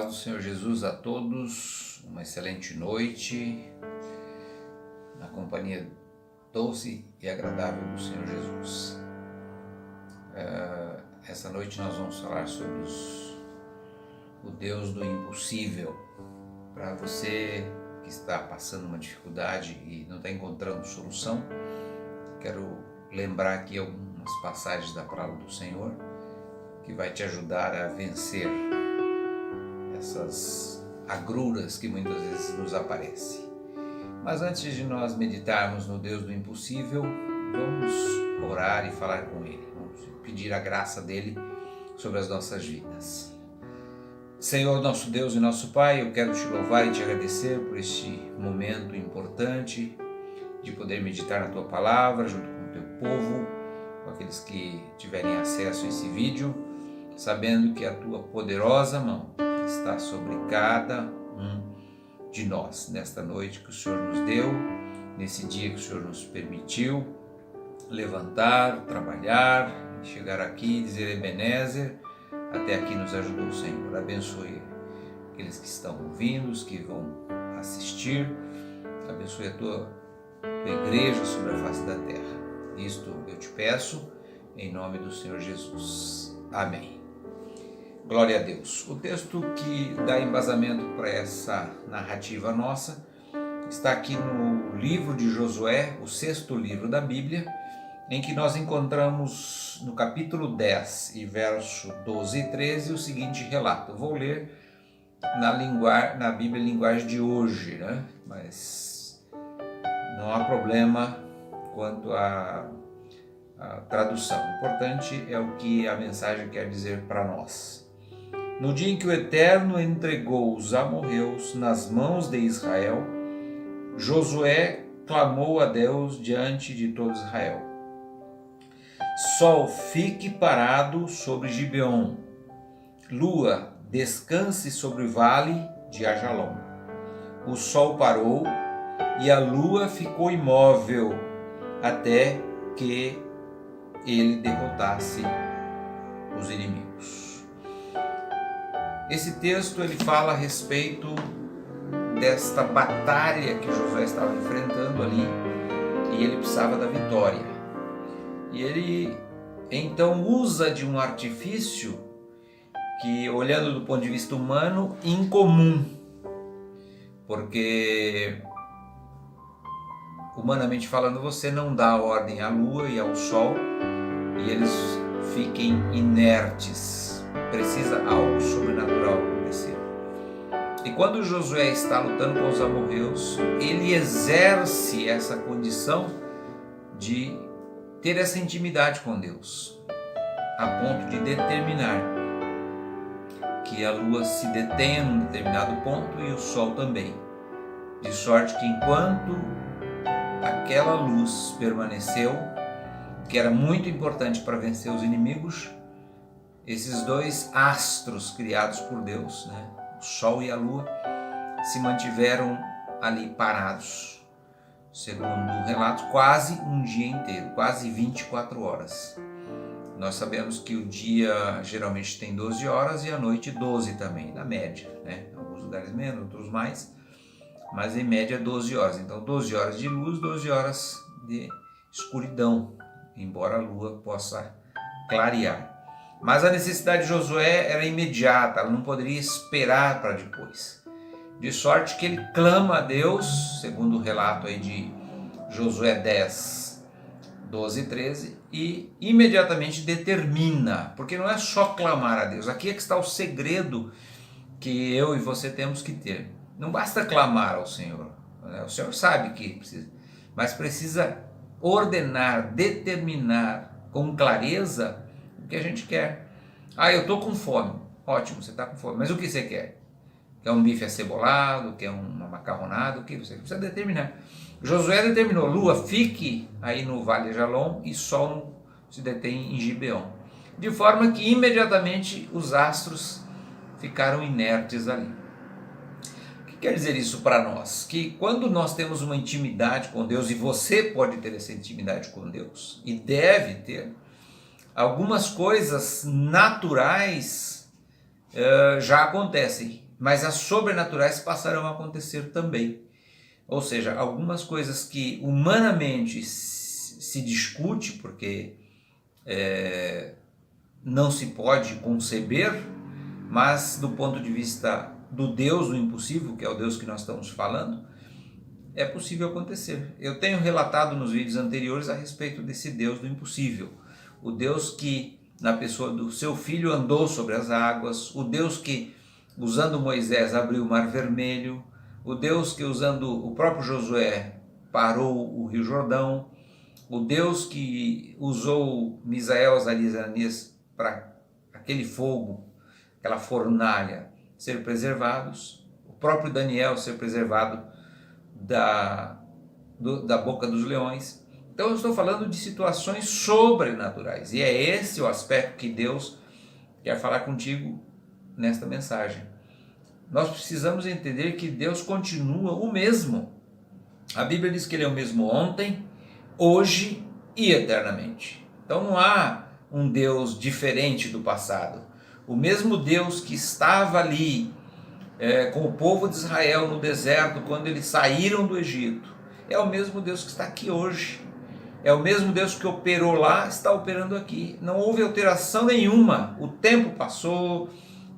do Senhor Jesus a todos, uma excelente noite, na companhia doce e agradável do Senhor Jesus. Essa noite nós vamos falar sobre o Deus do impossível. Para você que está passando uma dificuldade e não está encontrando solução, quero lembrar aqui algumas passagens da palavra do Senhor que vai te ajudar a vencer essas agruras que muitas vezes nos aparecem. Mas antes de nós meditarmos no Deus do impossível, vamos orar e falar com Ele. Vamos pedir a graça dEle sobre as nossas vidas. Senhor, nosso Deus e nosso Pai, eu quero te louvar e te agradecer por este momento importante de poder meditar na Tua Palavra junto com o Teu povo, com aqueles que tiverem acesso a esse vídeo, sabendo que a Tua poderosa mão está sobre cada um de nós, nesta noite que o Senhor nos deu, nesse dia que o Senhor nos permitiu levantar, trabalhar, chegar aqui e dizer Ebenezer, até aqui nos ajudou o Senhor. Abençoe aqueles que estão ouvindo, os que vão assistir, abençoe a tua igreja sobre a face da terra. Isto eu te peço em nome do Senhor Jesus. Amém. Glória a Deus. O texto que dá embasamento para essa narrativa nossa está aqui no livro de Josué, o 6º livro da Bíblia, em que nós encontramos no capítulo 10 e verso 12 e 13 o seguinte relato. Eu vou ler na Bíblia linguagem de hoje, né? Mas não há problema quanto à tradução. O importante é o que a mensagem quer dizer para nós. No dia em que o Eterno entregou os amorreus nas mãos de Israel, Josué clamou a Deus diante de todo Israel: Sol, fique parado sobre Gibeon. Lua, descanse sobre o vale de Ajalon. O sol parou e a lua ficou imóvel até que ele derrotasse os inimigos. Esse texto ele fala a respeito desta batalha que Josué estava enfrentando ali e ele precisava da vitória. E ele então usa de um artifício que, olhando do ponto de vista humano, incomum, porque humanamente falando você não dá ordem à lua e ao sol e eles fiquem inertes. Precisa algo sobrenatural acontecer. E quando Josué está lutando com os amorreus, ele exerce essa condição de ter essa intimidade com Deus, a ponto de determinar que a lua se detenha num determinado ponto e o sol também, de sorte que enquanto aquela luz permaneceu, que era muito importante para vencer os inimigos, esses dois astros criados por Deus, né, o sol e a lua, se mantiveram ali parados, segundo o relato, quase um dia inteiro, quase 24 horas. Nós sabemos que o dia geralmente tem 12 horas e a noite 12 também, na média, né? Em alguns lugares menos, outros mais, mas em média 12 horas. Então 12 horas de luz, 12 horas de escuridão, embora a lua possa clarear. Mas a necessidade de Josué era imediata, ela não poderia esperar para depois. De sorte que ele clama a Deus, segundo o relato aí de Josué 10, 12 e 13, e imediatamente determina, porque não é só clamar a Deus, aqui é que está o segredo que eu e você temos que ter. Não basta clamar ao Senhor, né? O Senhor sabe que precisa, mas precisa ordenar, determinar com clareza o que a gente quer. Eu estou com fome. Ótimo, você está com fome, mas o que você quer? Quer um bife acebolado? Quer uma macarronada? O que você precisa determinar? Josué determinou: lua, fique aí no Vale de Ajalon e sol se detém em Gibeon. De forma que imediatamente os astros ficaram inertes ali. O que quer dizer isso para nós? Que quando nós temos uma intimidade com Deus, e você pode ter essa intimidade com Deus, e deve ter, algumas coisas naturais já acontecem. mas as sobrenaturais passarão a acontecer também. Ou seja, algumas coisas que humanamente se discute, porque não se pode conceber, mas do ponto de vista do Deus do impossível, que é o Deus que nós estamos falando, é possível acontecer. Eu tenho relatado nos vídeos anteriores a respeito desse Deus do impossível. O Deus que, na pessoa do seu filho, andou sobre as águas, o Deus que, usando Moisés, abriu o Mar Vermelho, o Deus que, usando o próprio Josué, parou o Rio Jordão, o Deus que usou Misael, Azarias e Ananias para aquele fogo, aquela fornalha, ser preservados, o próprio Daniel ser preservado da boca dos leões. Então eu estou falando de situações sobrenaturais, e é esse o aspecto que Deus quer falar contigo nesta mensagem. Nós precisamos entender que Deus continua o mesmo. A Bíblia diz que Ele é o mesmo ontem, hoje e eternamente. Então não há um Deus diferente do passado. O mesmo Deus que estava ali com o povo de Israel no deserto, quando eles saíram do Egito, é o mesmo Deus que está aqui hoje. É o mesmo Deus que operou lá, está operando aqui. Não houve alteração nenhuma. O tempo passou,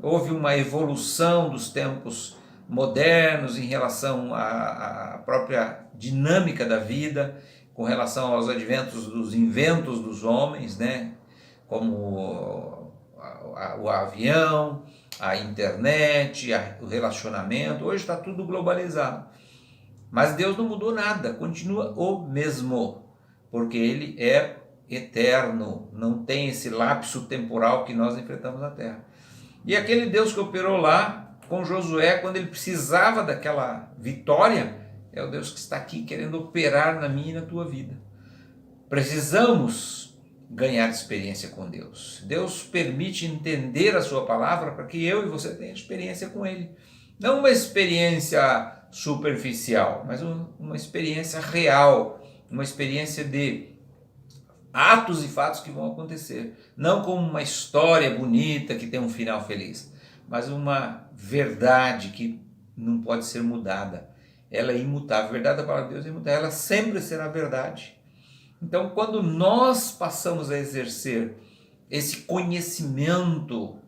houve uma evolução dos tempos modernos em relação à própria dinâmica da vida, com relação aos adventos dos inventos dos homens, né? Como o avião, a internet, o relacionamento. Hoje está tudo globalizado. Mas Deus não mudou nada, continua o mesmo, porque Ele é eterno, não tem esse lapso temporal que nós enfrentamos na Terra. E aquele Deus que operou lá com Josué, quando ele precisava daquela vitória, é o Deus que está aqui querendo operar na minha e na tua vida. Precisamos ganhar experiência com Deus. Deus permite entender a sua palavra para que eu e você tenham experiência com Ele. Não uma experiência superficial, mas uma experiência real, uma experiência de atos e fatos que vão acontecer. Não como uma história bonita que tem um final feliz, mas uma verdade que não pode ser mudada. Ela é imutável. A verdade da palavra de Deus é imutável. Ela sempre será verdade. Então, quando nós passamos a exercer esse conhecimento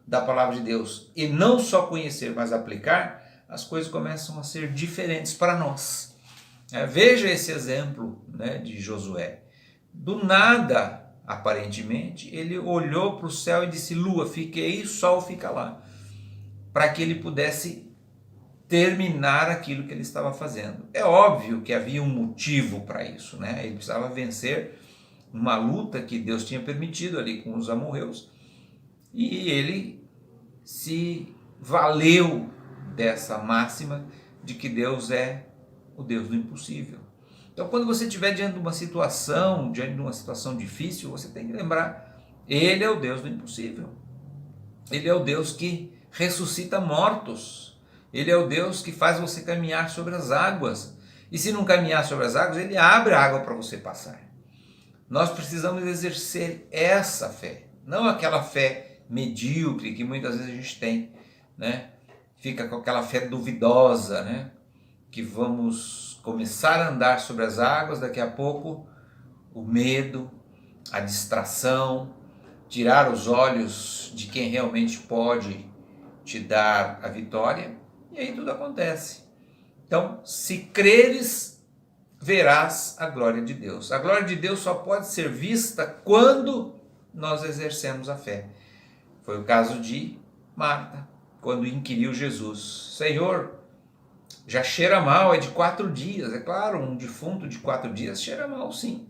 da palavra de Deus, e não só conhecer, mas aplicar, as coisas começam a ser diferentes para nós. Veja esse exemplo, né, de Josué. Do nada, aparentemente, ele olhou para o céu e disse: lua, fique aí, sol, fica lá. Para que ele pudesse terminar aquilo que ele estava fazendo. É óbvio que havia um motivo para isso, né? Ele precisava vencer uma luta que Deus tinha permitido ali com os amorreus, e ele se valeu dessa máxima de que Deus é o Deus do impossível. Então, quando você estiver diante de uma situação difícil, você tem que lembrar: Ele é o Deus do impossível. Ele é o Deus que ressuscita mortos. Ele é o Deus que faz você caminhar sobre as águas. E se não caminhar sobre as águas, Ele abre a água para você passar. Nós precisamos exercer essa fé, não aquela fé medíocre que muitas vezes a gente tem, né? Fica com aquela fé duvidosa, né? Que vamos começar a andar sobre as águas, daqui a pouco o medo, a distração, tirar os olhos de quem realmente pode te dar a vitória, e aí tudo acontece. Então, se creres, verás a glória de Deus. A glória de Deus só pode ser vista quando nós exercemos a fé. Foi o caso de Marta, quando inquiriu Jesus: Senhor, já cheira mal, é de 4 dias. É claro, um defunto de 4 dias cheira mal, sim.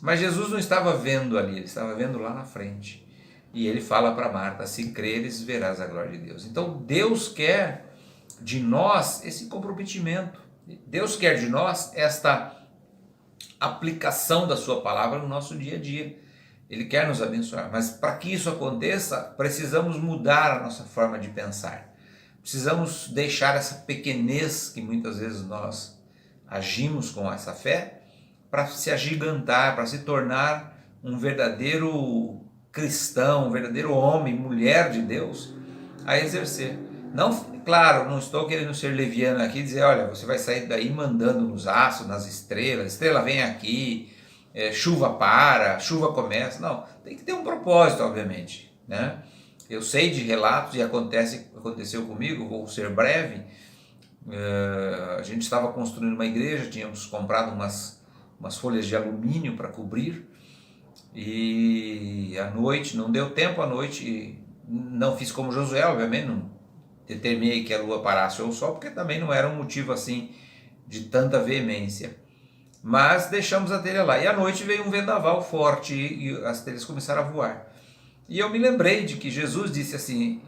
Mas Jesus não estava vendo ali, ele estava vendo lá na frente. E ele fala para Marta: se creres, verás a glória de Deus. Então Deus quer de nós esse comprometimento. Deus quer de nós esta aplicação da sua palavra no nosso dia a dia. Ele quer nos abençoar, mas para que isso aconteça, precisamos mudar a nossa forma de pensar. Precisamos deixar essa pequenez que muitas vezes nós agimos com essa fé, para se agigantar, para se tornar um verdadeiro cristão, um verdadeiro homem, mulher de Deus, a exercer. Não, claro, não estou querendo ser leviano aqui e dizer, olha, você vai sair daí mandando nos astros, nas estrelas, estrela vem aqui, chuva para, chuva começa. Não, tem que ter um propósito, obviamente, né? Eu sei de relatos e aconteceu comigo, vou ser breve. A gente estava construindo uma igreja, tínhamos comprado umas folhas de alumínio para cobrir, e à noite, não deu tempo à noite, não fiz como Josué, obviamente, não determinei que a lua parasse ou o sol, porque também não era um motivo assim de tanta veemência, mas deixamos a telha lá, e à noite veio um vendaval forte e as telhas começaram a voar, e eu me lembrei de que Jesus disse assim,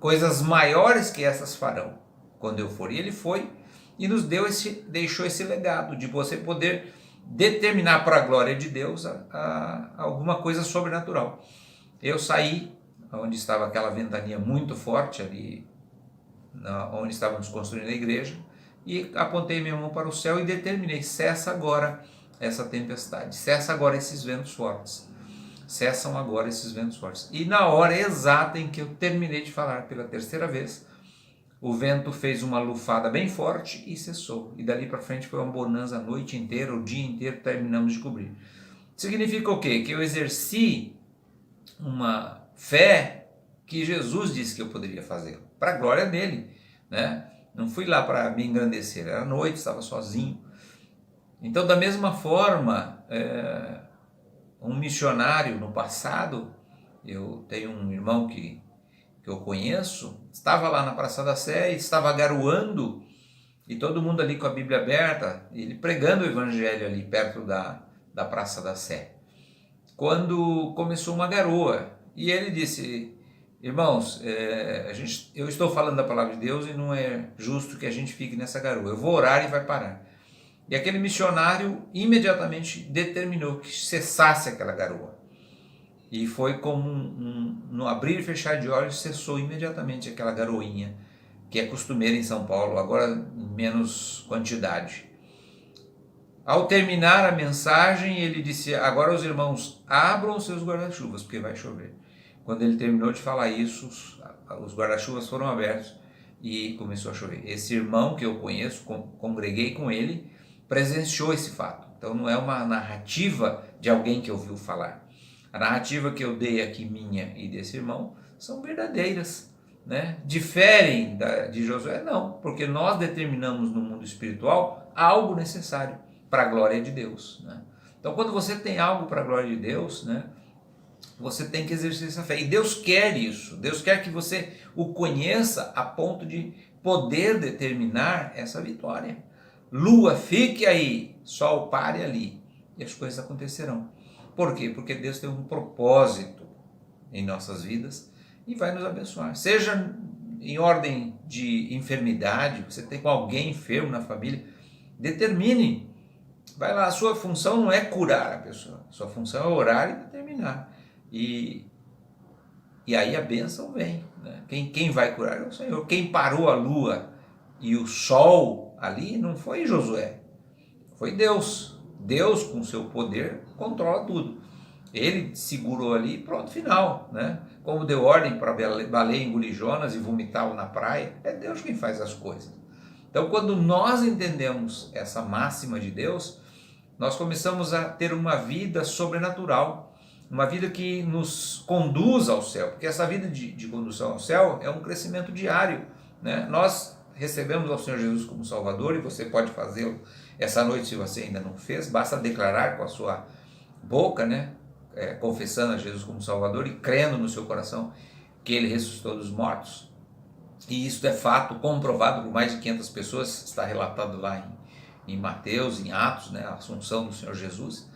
coisas maiores que essas farão quando eu for, e ele foi e nos deixou esse legado de você poder determinar para a glória de Deus alguma coisa sobrenatural. Eu saí onde estava aquela ventania muito forte ali, onde estávamos construindo a igreja, e apontei minha mão para o céu e determinei, cessa agora essa tempestade, cessa agora esses ventos fortes, cessam agora esses ventos fortes. E na hora exata em que eu terminei de falar pela terceira vez, o vento fez uma lufada bem forte e cessou. E dali para frente foi uma bonança a noite inteira, o dia inteiro, terminamos de cobrir. Significa o quê? Que eu exerci uma fé que Jesus disse que eu poderia fazer, para a glória dele, né? Não fui lá para me engrandecer, era noite, estava sozinho. Então, da mesma forma, um missionário no passado, eu tenho um irmão que eu conheço, estava lá na Praça da Sé, estava garoando, e todo mundo ali com a Bíblia aberta, ele pregando o evangelho ali perto da Praça da Sé, quando começou uma garoa, e ele disse, irmãos, eu estou falando da palavra de Deus e não é justo que a gente fique nessa garoa, eu vou orar e vai parar. E aquele missionário imediatamente determinou que cessasse aquela garoa. E foi como no abrir e fechar de olhos, cessou imediatamente aquela garoinha, que é costumeira em São Paulo, agora em menos quantidade. Ao terminar a mensagem, ele disse, agora os irmãos abram seus guarda-chuvas, porque vai chover. Quando ele terminou de falar isso, os guarda-chuvas foram abertos e começou a chover. Esse irmão que eu conheço, congreguei com ele, presenciou esse fato. Então não é uma narrativa de alguém que ouviu falar. A narrativa que eu dei aqui, minha e desse irmão, são verdadeiras, né? Diferem de Josué? Não, porque nós determinamos no mundo espiritual algo necessário para a glória de Deus, né? Então, quando você tem algo para a glória de Deus, né, você tem que exercer essa fé. E Deus quer isso. Deus quer que você o conheça a ponto de poder determinar essa vitória. Lua, fique aí, sol, pare ali, e as coisas acontecerão. Por quê? Porque Deus tem um propósito em nossas vidas e vai nos abençoar. Seja em ordem de enfermidade, você tem com alguém enfermo na família, determine. Vai lá, a sua função não é curar a pessoa, a sua função é orar e determinar. E aí a bênção vem, né? Quem vai curar é o Senhor. Quem parou a lua e o sol ali não foi Josué, foi Deus. Deus, com seu poder, controla tudo. Ele segurou ali e pronto, final, né? Como deu ordem para a baleia engolir Jonas e vomitá-lo na praia, é Deus quem faz as coisas. Então, quando nós entendemos essa máxima de Deus, nós começamos a ter uma vida sobrenatural, uma vida que nos conduz ao céu, porque essa vida de condução ao céu é um crescimento diário, né? Nós recebemos ao Senhor Jesus como Salvador, e você pode fazê-lo essa noite se você ainda não fez, basta declarar com a sua boca, né? Confessando a Jesus como Salvador e crendo no seu coração que Ele ressuscitou dos mortos. E isso é fato comprovado por mais de 500 pessoas, está relatado lá em Mateus, em Atos, né? A assunção do Senhor Jesus.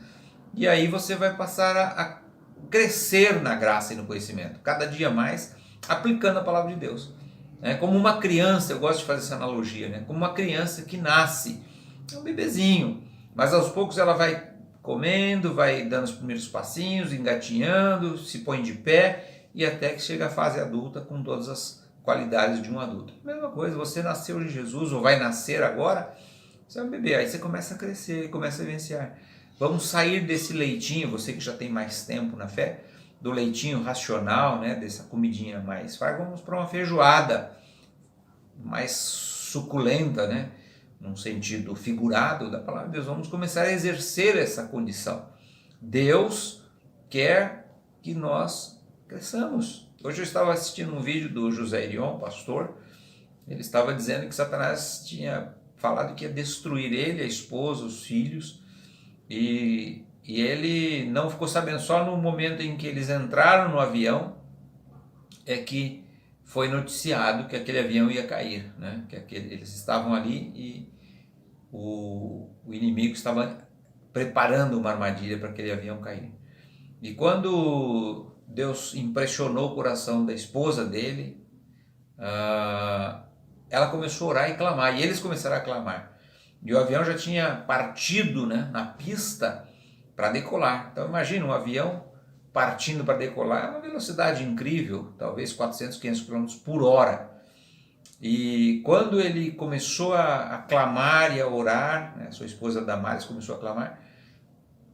E aí você vai passar a crescer na graça e no conhecimento, cada dia mais aplicando a palavra de Deus. Como uma criança, eu gosto de fazer essa analogia, né? Como uma criança que nasce, é um bebezinho, mas aos poucos ela vai comendo, vai dando os primeiros passinhos, engatinhando, se põe de pé, e até que chega a fase adulta com todas as qualidades de um adulto. Mesma coisa, você nasceu de Jesus, ou vai nascer agora, você é um bebê, aí você começa a crescer, começa a vivenciar. Vamos sair desse leitinho, você que já tem mais tempo na fé, do leitinho racional, né, dessa comidinha mais farta, vamos para uma feijoada mais suculenta, né, num sentido figurado da palavra de Deus. Vamos começar a exercer essa condição. Deus quer que nós cresçamos. Hoje eu estava assistindo um vídeo do José Irion, pastor. Ele estava dizendo que Satanás tinha falado que ia destruir ele, a esposa, os filhos, e ele não ficou sabendo, só no momento em que eles entraram no avião é que foi noticiado que aquele avião ia cair, né? Que eles estavam ali e o inimigo estava preparando uma armadilha para aquele avião cair. E quando Deus impressionou o coração da esposa dele, ela começou a orar e clamar, e eles começaram a clamar. E o avião já tinha partido, né, na pista para decolar. Então imagina um avião partindo para decolar, é uma velocidade incrível, talvez 400, 500 km por hora. E quando ele começou a clamar e a orar, né, sua esposa Damares começou a clamar,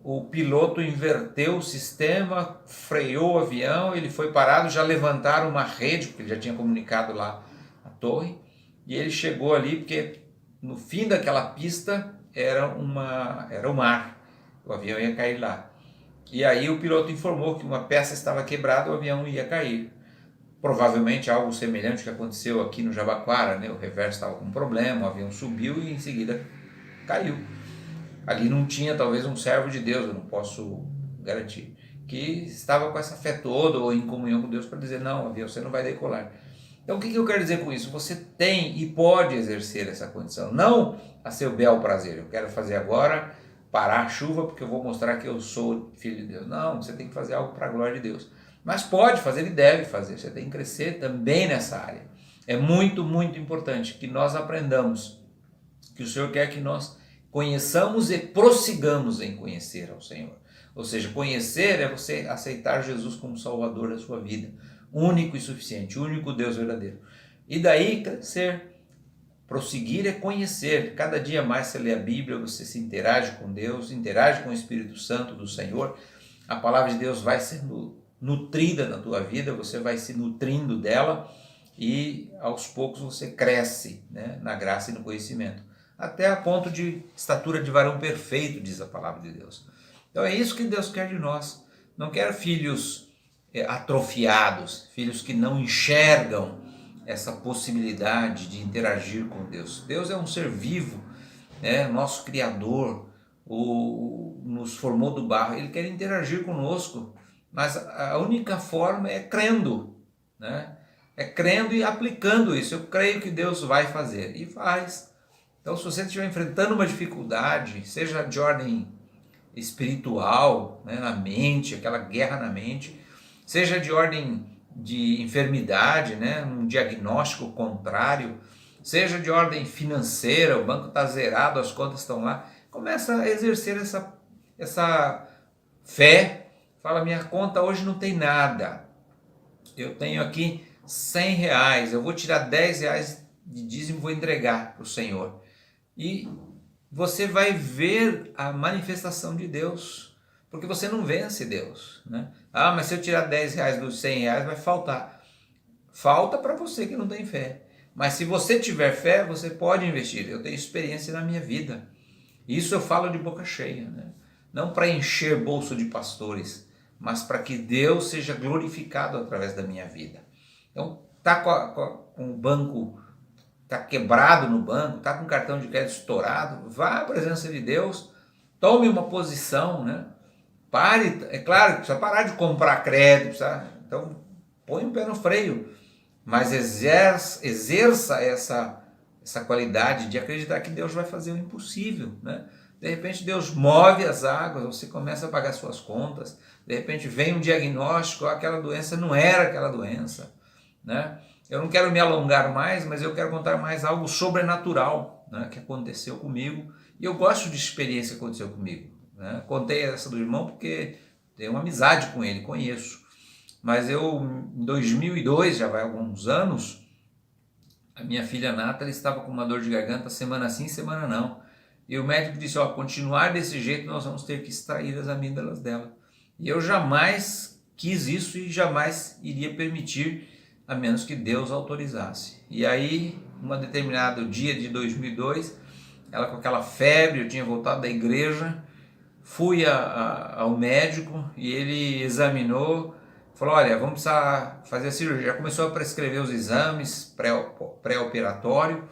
o piloto inverteu o sistema, freou o avião, ele foi parado, já levantaram uma rede, porque ele já tinha comunicado lá a torre, e ele chegou ali, porque no fim daquela pista era o mar, o avião ia cair lá. E aí o piloto informou que uma peça estava quebrada, o avião ia cair. Provavelmente algo semelhante que aconteceu aqui no Jabaquara, né? O reverso estava com problema, o avião subiu e em seguida caiu. Ali não tinha talvez um servo de Deus, eu não posso garantir, que estava com essa fé toda ou em comunhão com Deus para dizer, não, avião, você não vai decolar. Então o que eu quero dizer com isso? Você tem e pode exercer essa condição, não a seu bel prazer, eu quero fazer agora, parar a chuva porque eu vou mostrar que eu sou filho de Deus. Não, você tem que fazer algo para a glória de Deus. Mas pode fazer e deve fazer, você tem que crescer também nessa área. É muito, muito importante que nós aprendamos que o Senhor quer que nós conheçamos e prossigamos em conhecer ao Senhor. Ou seja, conhecer é você aceitar Jesus como Salvador da sua vida, único e suficiente, único Deus verdadeiro. E daí crescer. Prosseguir é conhecer. Cada dia mais você lê a Bíblia, você se interage com Deus, interage com o Espírito Santo do Senhor. A palavra de Deus vai sendo nutrida na tua vida, você vai se nutrindo dela e aos poucos você cresce, né, na graça e no conhecimento. Até a ponto de estatura de varão perfeito, diz a palavra de Deus. Então é isso que Deus quer de nós. Não quer filhos atrofiados, filhos que não enxergam essa possibilidade de interagir com Deus. Deus é um ser vivo, nosso Criador, nos formou do barro, Ele quer interagir conosco, mas a única forma é crendo, né? É crendo e aplicando isso. Eu creio que Deus vai fazer, e faz. Então se você estiver enfrentando uma dificuldade, seja de ordem espiritual, né, na mente, aquela guerra na mente, seja de ordem de enfermidade, né, um diagnóstico contrário, seja de ordem financeira, o banco está zerado, as contas estão lá, começa a exercer essa fé, fala, minha conta hoje não tem nada, eu tenho aqui R$100, eu vou tirar R$10 de dízimo e vou entregar para o Senhor, e você vai ver a manifestação de Deus, porque você não vence Deus, né? Ah, mas se eu tirar R$10 dos R$100 vai faltar. Falta para você que não tem fé. Mas se você tiver fé, você pode investir. Eu tenho experiência na minha vida. Isso eu falo de boca cheia, né? Não para encher bolso de pastores, mas para que Deus seja glorificado através da minha vida. Então, tá com o banco, tá quebrado no banco, tá com o cartão de crédito estourado, vá à presença de Deus, tome uma posição, né? Pare, é claro que precisa parar de comprar crédito, sabe? Então põe o pé no freio, mas exerça essa qualidade de acreditar que Deus vai fazer o impossível, né? De repente Deus move as águas, você começa a pagar suas contas, de repente vem um diagnóstico, aquela doença não era aquela doença, né? Eu não quero me alongar mais, mas eu quero contar mais algo sobrenatural, né, que aconteceu comigo, e eu gosto de experiência que aconteceu comigo. Né? Contei essa do irmão porque tenho uma amizade com ele, conheço. Mas eu, em 2002, já vai alguns anos, a minha filha Nathalie estava com uma dor de garganta semana sim, semana não. E o médico disse, continuar desse jeito nós vamos ter que extrair as amígdalas dela. E eu jamais quis isso e jamais iria permitir, a menos que Deus autorizasse. E aí, um determinado dia de 2002, ela com aquela febre, eu tinha voltado da igreja, fui ao médico e ele examinou, falou, olha, vamos precisar fazer a cirurgia. Já começou a prescrever os exames pré-operatório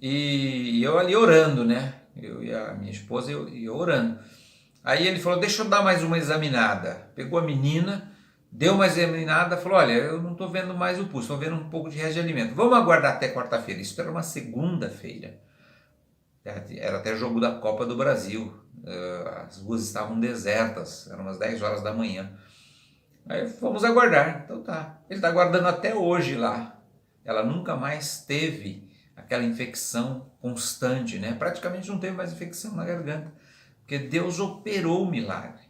e eu ali orando, né? Eu e a minha esposa e eu orando. Aí ele falou, deixa eu dar mais uma examinada. Pegou a menina, deu uma examinada, falou, olha, eu não estou vendo mais o pulso, estou vendo um pouco de resto de alimento. Vamos aguardar até quarta-feira. Isso era uma segunda-feira. Era até jogo da Copa do Brasil. As ruas estavam desertas, eram umas 10 horas da manhã. Aí vamos aguardar. Então tá. Ele está aguardando até hoje lá. Ela nunca mais teve aquela infecção constante, né? Praticamente não teve mais infecção na garganta, porque Deus operou o milagre.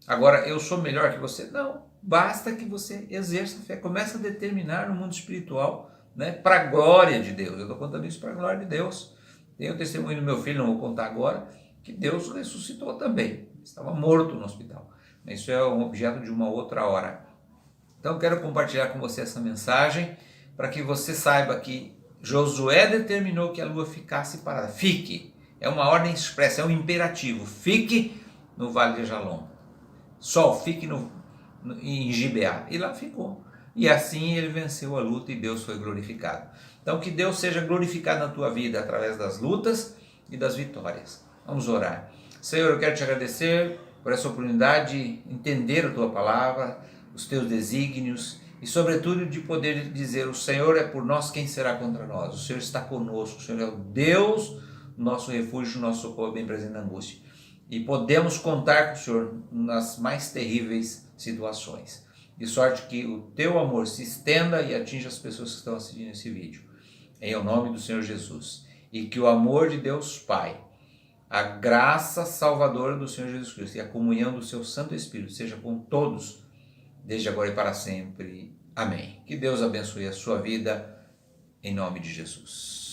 Agora, eu sou melhor que você? Não. Basta que você exerça a fé. Comece a determinar no mundo espiritual, né? Para a glória de Deus. Eu estou contando isso para a glória de Deus. Tem o testemunho do meu filho, não vou contar agora, que Deus ressuscitou também. Estava morto no hospital. Isso é um objeto de uma outra hora. Então quero compartilhar com você essa mensagem para que você saiba que Josué determinou que a lua ficasse parada. Fique. É uma ordem expressa, é um imperativo. Fique no Vale de Ajalon. Sol, fique em Gibeá. E lá ficou. E assim ele venceu a luta e Deus foi glorificado. Então que Deus seja glorificado na tua vida através das lutas e das vitórias. Vamos orar. Senhor, eu quero te agradecer por essa oportunidade de entender a tua palavra, os teus desígnios e sobretudo de poder dizer, o Senhor é por nós, quem será contra nós? O Senhor está conosco, o Senhor é o Deus, nosso refúgio, nosso socorro bem presente na angústia. E podemos contar com o Senhor nas mais terríveis situações. De sorte que o teu amor se estenda e atinja as pessoas que estão assistindo esse vídeo. Em nome do Senhor Jesus. E que o amor de Deus Pai, a graça salvadora do Senhor Jesus Cristo e a comunhão do seu Santo Espírito seja com todos, desde agora e para sempre. Amém. Que Deus abençoe a sua vida, em nome de Jesus.